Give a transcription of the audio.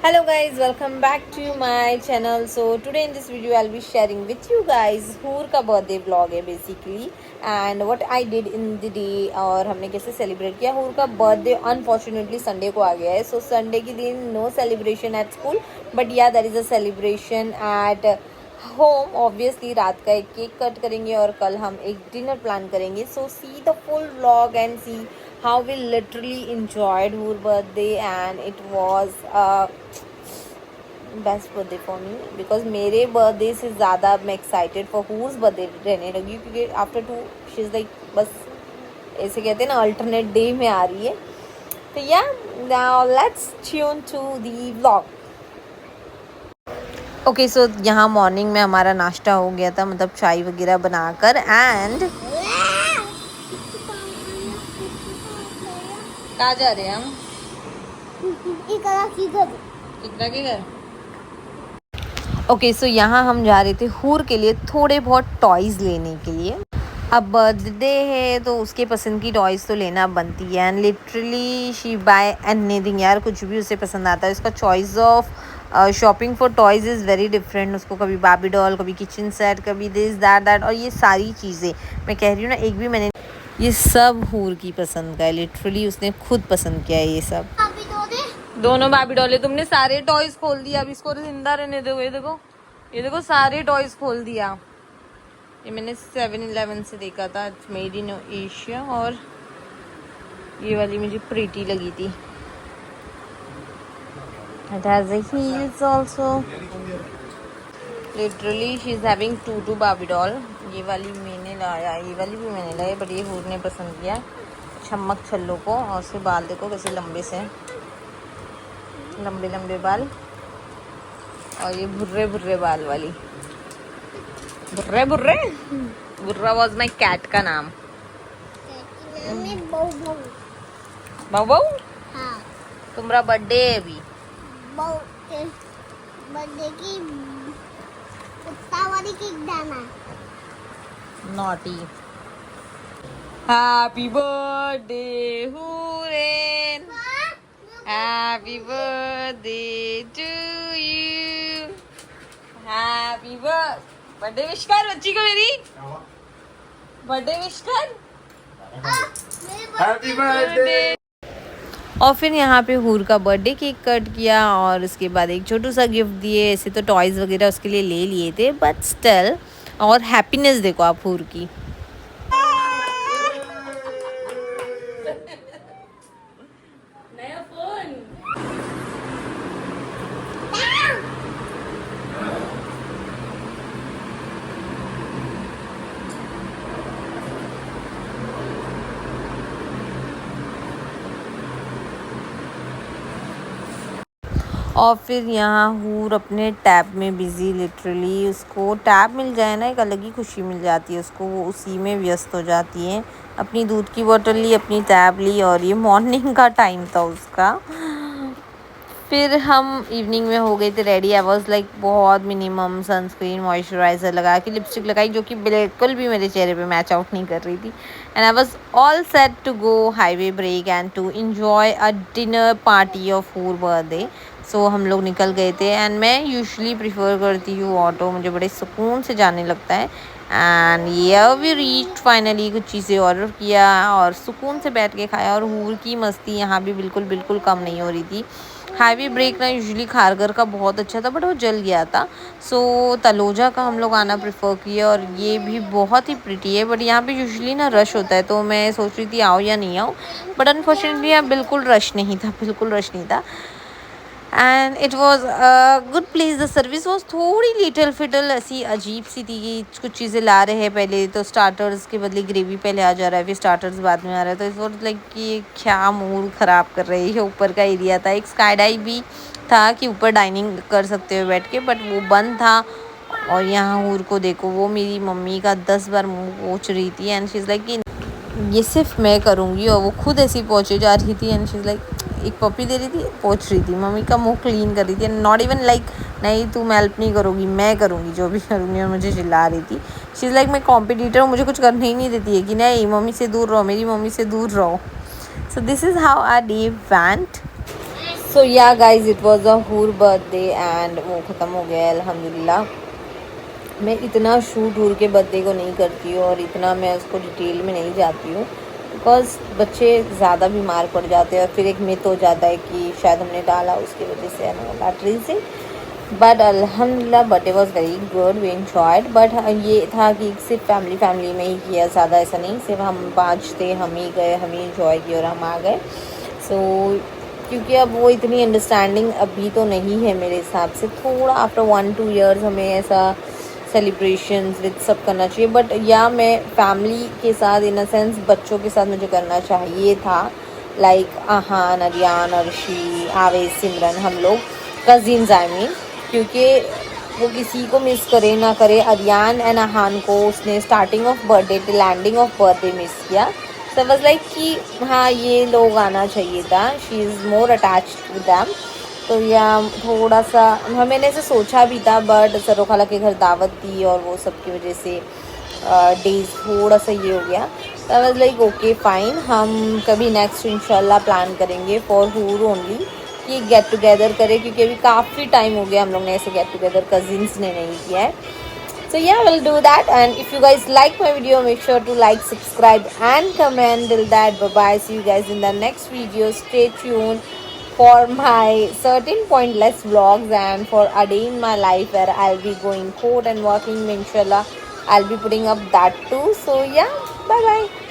Hello guys, welcome back to my channel. So today in this video I'll be sharing with you guys हूर का birthday vlog है basically and what I did in the day और हमने कैसे celebrate किया. हूर का birthday unfortunately Sunday को आ गया है, so Sunday के दिन no celebration at school but yeah there is a celebration at home. Obviously रात का एक केक कट करेंगे और कल हम एक डिनर प्लान करेंगे. So see the full vlog and see how we literally enjoyed her birthday and it was best birthday for me because मेरे बर्थडे से ज़्यादा मैं एक्साइटेड फॉर हूज बर्थडे रहने लगी क्योंकि after two she is like बस ऐसे कहते हैं ना अल्टरनेट डे में आ रही है. तो yeah now let's tune to the vlog. Okay so यहाँ मॉर्निंग में हमारा नाश्ता हो गया था, मतलब चाय वगैरह बनाकर. एंड कहाँ जा रहे हैं हम? इकरा के घर. ओके सो यहाँ हम जा रहे थे हूर के लिए थोड़े बहुत टॉयज़ लेने के लिए. अब बर्थडे है तो उसके पसंद की टॉयज़ तो लेना बनती है. And literally she buy anything, यार कुछ भी उसे पसंद आता है. उसका choice of shopping for toys is very different. उसको कभी बार्बी डॉल, कभी किचन सेट, कभी दिस दैट और ये सारी चीज़ें मैं कह रही हूँ ना, एक भी मैंने ये सब हूर की पसंद का है. लिटरली उसने खुद पसंद किया है ये सब. दोनों बार्बी डॉले. तुमने सारे टॉयज़ खोल दिया, अब इसको जिंदा रहने दो. ये देखो सारे टॉयज़ खोल दिया. ये मैंने 7-Eleven से देखा था, इट्स मेड इन एशिया. और ये वाली मुझे प्रीटी लगी थी. It has a heels also. Literally she is having two Barbie doll. ये वाली मैंने लाया, ये वाली भी मैंने लाई, बट ये हूर ने पसंद किया. चमक छल्लो को. और उसके बाल देखो कैसे लंबे से, लंबे लंबे बाल. और ये भुर्रे भुर्रे बाल वाली. भुर्रे भुर्रे भुर्रा वॉज माई कैट का नाम. बहु बहु तुम्हारा बर्थडे है अभी. बर्थडे की कुत्ता वाली केक दाना. नॉटी. हैप्पी बर्थडे हुरेन. Happy birthday to you. Happy birthday wish कर बच्ची को मेरी. बर्थडे विश कर. Happy birthday. और फिर यहाँ पे हूर का बर्थडे केक कट किया और उसके बाद एक छोटू सा गिफ्ट दिए. ऐसे तो टॉयज़ वगैरह उसके लिए ले लिए थे बट स्टिल. और हैप्पीनेस देखो आप हूर की. नया फोन. और फिर यहाँ हूर अपने टैब में बिज़ी. लिटरली उसको टैब मिल जाए ना एक अलग ही खुशी मिल जाती है उसको. वो उसी में व्यस्त हो जाती है. अपनी दूध की बोतल ली, अपनी टैब ली और ये मॉर्निंग का टाइम था उसका. फिर हम इवनिंग में हो गए थे रेडी. आई वॉज लाइक बहुत मिनिमम सनस्क्रीन मॉइस्चराइज़र लगा के लिपस्टिक लगाई जो कि बिल्कुल भी मेरे चेहरे पे मैच आउट नहीं कर रही थी. And I was all set to go highway break and to enjoy a dinner party of her birthday. So हम लोग निकल गए थे. एंड मैं यूजुअली प्रिफर करती हूँ ऑटो, मुझे बड़े सुकून से जाने लगता है. एंड ये वी रीच फाइनली. कुछ चीज़ें ऑर्डर किया और सुकून से बैठ के खाया. और हूर की मस्ती यहाँ भी बिल्कुल कम नहीं हो रही थी. हाईवे ब्रेक ना यूजुअली खारगर का बहुत अच्छा था बट वो जल गया था. सो तलोजा का हम लोग आना प्रेफर किए. और ये भी बहुत ही प्रिटी है बट यहाँ पे यूजुअली ना रश होता है, तो मैं सोच रही थी आओ या नहीं आओ. बट अनफॉर्चुनेटली यहाँ बिल्कुल रश नहीं था. And it was good place. The service was थोड़ी लिटल फिटल ऐसी अजीब सी थी कि कुछ चीज़ें ला रहे हैं. पहले तो स्टार्टर्स के बदले ग्रेवी पहले आ जा रहा है, फिर स्टार्टर्स बाद में आ रहा है. तो इस वॉज लाइक कि क्या मूड ख़राब कर रही है. ऊपर का एरिया था, एक स्काई डाइव भी था कि ऊपर डाइनिंग कर सकते हो बैठ के, बट वो बंद था. और यहाँ हूर को देखो, वो मेरी मम्मी का 10 बार मुँह पोंछ रही थी. एंड शी इज़ लाइक कि ये सिर्फ मैं करूँगी. और वो खुद ऐसी पहुँचे जा रही थी. एंड शी इज़ लाइक एक पपी दे रही थी, पोंछ रही थी, मम्मी का मुंह क्लीन कर रही थी. नॉट इवन लाइक नहीं तुम हेल्प नहीं करोगी, मैं करूँगी जो भी करूँगी. और मुझे चिल्ला रही थी. शी इज़ लाइक मैं कॉम्पिटिटर हूँ, मुझे कुछ करने ही नहीं देती है कि नहीं मम्मी से दूर रहो, मेरी मम्मी से दूर रहो. So this is how our day went. So yeah guys, it was a हूर बर्थडे एंड वो ख़त्म हो गया अल्हम्दुलिल्लाह। मैं इतना शूट हूर के बर्थडे को नहीं करती हूँ और इतना मैं उसको डिटेल में नहीं जाती हूँ, बिकॉज बच्चे ज़्यादा बीमार पड़ जाते हैं और फिर एक मिथ हो जाता है कि शायद हमने डाला उसकी वजह से दैट रीज़न। बट अल्हम्दुलिल्लाह birthday was very good, we enjoyed. But ये था कि सिर्फ फैमिली में ही किया, ज़्यादा ऐसा नहीं, सिर्फ हम 5 थे, हम ही गए, हम ही इंजॉय किए और हम आ गए। सो क्योंकि अब वो इतनी अंडरस्टैंडिंग अभी तो नहीं है मेरे हिसाब से, थोड़ा आफ्टर 1-2 ईयर्स हमें ऐसा सेलिब्रेशंस विद सब करना चाहिए। बट या मैं फैमिली के साथ इन अ सेंस बच्चों के साथ मुझे करना चाहिए था, लाइक आहान, अरियान, अर्शी, आवेश, सिमरन, हम लोग कज़िन्स आई मीन, क्योंकि वो किसी को मिस करे ना करे। अरियान एंड आहान को उसने starting of birthday till ending of birthday miss किया। सो वाज लाइक कि हाँ ये लोग आना चाहिए था, she is more attached with them. तो या थोड़ा सा मैंने ऐसे सोचा भी था, बट सरो खाला के घर दावत थी और वो सब की वजह से डेज थोड़ा सा ये हो गया। तो I was like okay fine, हम कभी नेक्स्ट इंशाल्लाह प्लान करेंगे फॉर हूर ओनली कि गेट टुगेदर करें, क्योंकि अभी काफ़ी टाइम हो गया हम लोग ने ऐसे गेट टुगेदर कजिन्स ने नहीं किया है। So yeah, we'll do that. And if you guys like my video, make sure to like, subscribe and comment. Till that, bye bye, see you guys in the next video. Stay tuned for my certain pointless vlogs and for a day in my life where I'll be going court and working. Inshallah I'll be putting up that too. So yeah, bye bye.